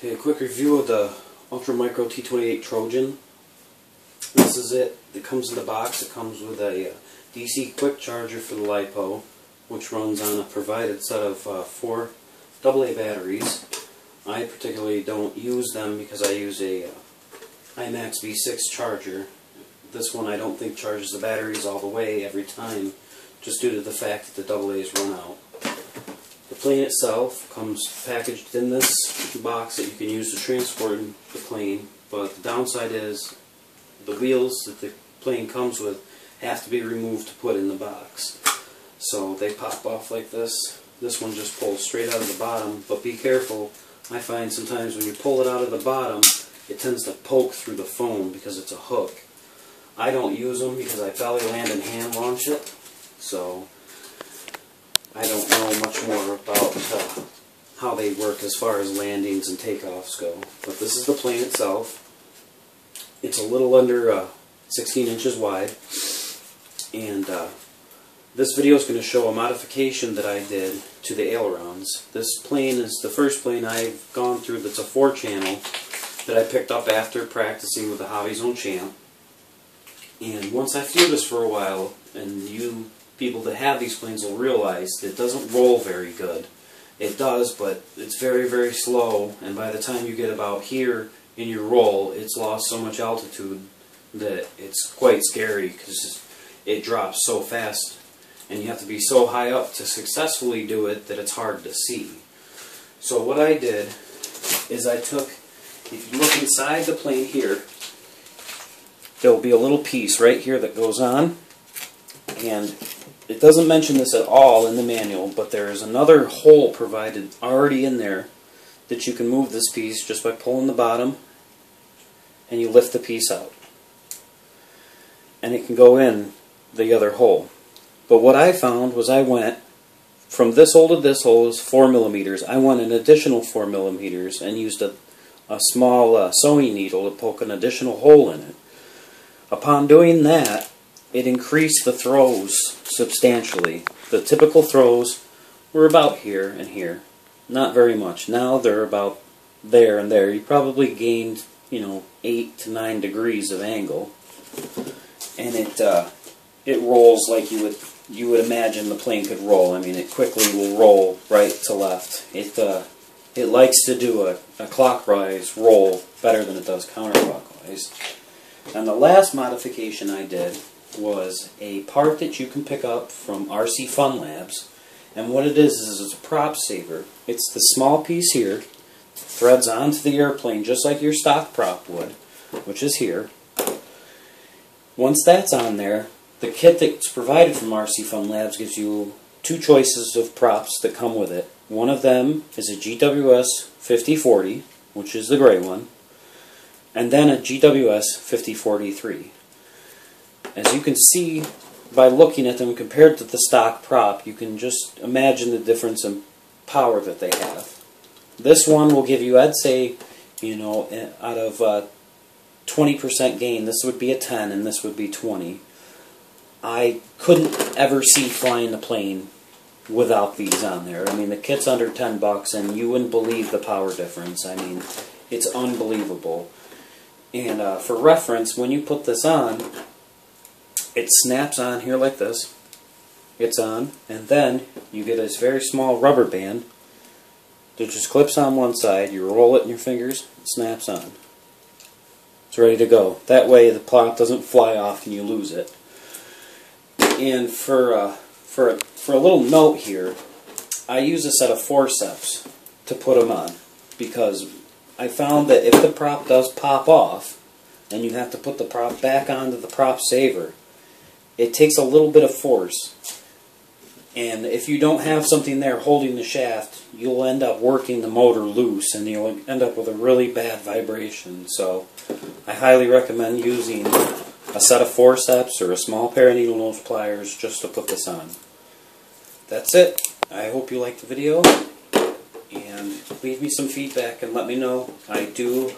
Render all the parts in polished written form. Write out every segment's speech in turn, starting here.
Okay, a quick review of the Ultra Micro T-28 Trojan. This is it. It comes in the box. It comes with a DC quick charger for the LiPo, which runs on a provided set of 4 AA batteries. I particularly don't use them because I use a IMAX V6 charger. This one I don't think charges the batteries all the way every time, just due to the fact that the AA's run out. The plane itself comes packaged in this box that you can use to transport the plane, but the downside is the wheels that the plane comes with have to be removed to put in the box. So they pop off like this. This one just pulls straight out of the bottom, but be careful. I find sometimes when you pull it out of the bottom, it tends to poke through the foam because it's a hook. I don't use them because I belly land and hand launch it, so I don't know much more about how they work as far as landings and takeoffs go. But this is the plane itself. It's a little under 16 inches wide, and this video is going to show a modification that I did to the ailerons. This plane is the first plane I've gone through that's a 4-channel that I picked up after practicing with the Parkzone champ. And once I flew this for a while, and you people that have these planes will realize that it doesn't roll very good. It does, but it's very, very slow, and by the time you get about here in your roll, it's lost so much altitude that it's quite scary because it drops so fast, and you have to be so high up to successfully do it that it's hard to see. So what I did is I took, if you look inside the plane here, there will be a little piece right here that goes on, and it doesn't mention this at all in the manual, but there is another hole provided already in there that you can move this piece just by pulling the bottom, and you lift the piece out. And it can go in the other hole. But what I found was I went from this hole to this hole is 4 millimeters. I went an additional 4 millimeters and used a small sewing needle to poke an additional hole in it. Upon doing that, it increased the throws substantially. The typical throws were about here and here, not very much. Now they're about there and there. You probably gained, 8 to 9 degrees of angle, and it rolls like you would imagine the plane could roll. I mean, it quickly will roll right to left. It likes to do a clockwise roll better than it does counterclockwise. And the last modification I did was a part that you can pick up from RC Fun Labs, and what it is it's a prop saver. It's the small piece here, threads onto the airplane just like your stock prop would, which is here. Once that's on there, the kit that's provided from RC Fun Labs gives you 2 choices of props that come with it. One of them is a GWS 5040, which is the gray one, and then a GWS 5043. As you can see by looking at them compared to the stock prop, you can just imagine the difference in power that they have. This one will give you, I'd say, out of 20% gain, this would be a 10 and this would be 20. I couldn't ever see flying the plane without these on there. I mean, the kit's under $10 and you wouldn't believe the power difference. I mean, it's unbelievable. And for reference, when you put this on, it snaps on here like this. It's on, and then you get this very small rubber band that just clips on one side. You roll it in your fingers, it snaps on. It's ready to go. That way the prop doesn't fly off and you lose it. And for a little note here, I use a set of forceps to put them on, because I found that if the prop does pop off and you have to put the prop back onto the prop saver, it takes a little bit of force, and if you don't have something there holding the shaft, you'll end up working the motor loose and you'll end up with a really bad vibration. So I highly recommend using a set of forceps or a small pair of needle nose pliers just to put this on. That's it. I hope you liked the video, and leave me some feedback and let me know. I do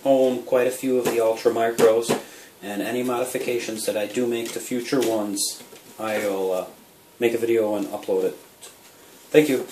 own quite a few of the Ultra Micros, and any modifications that I do make to future ones, I'll make a video and upload it. Thank you.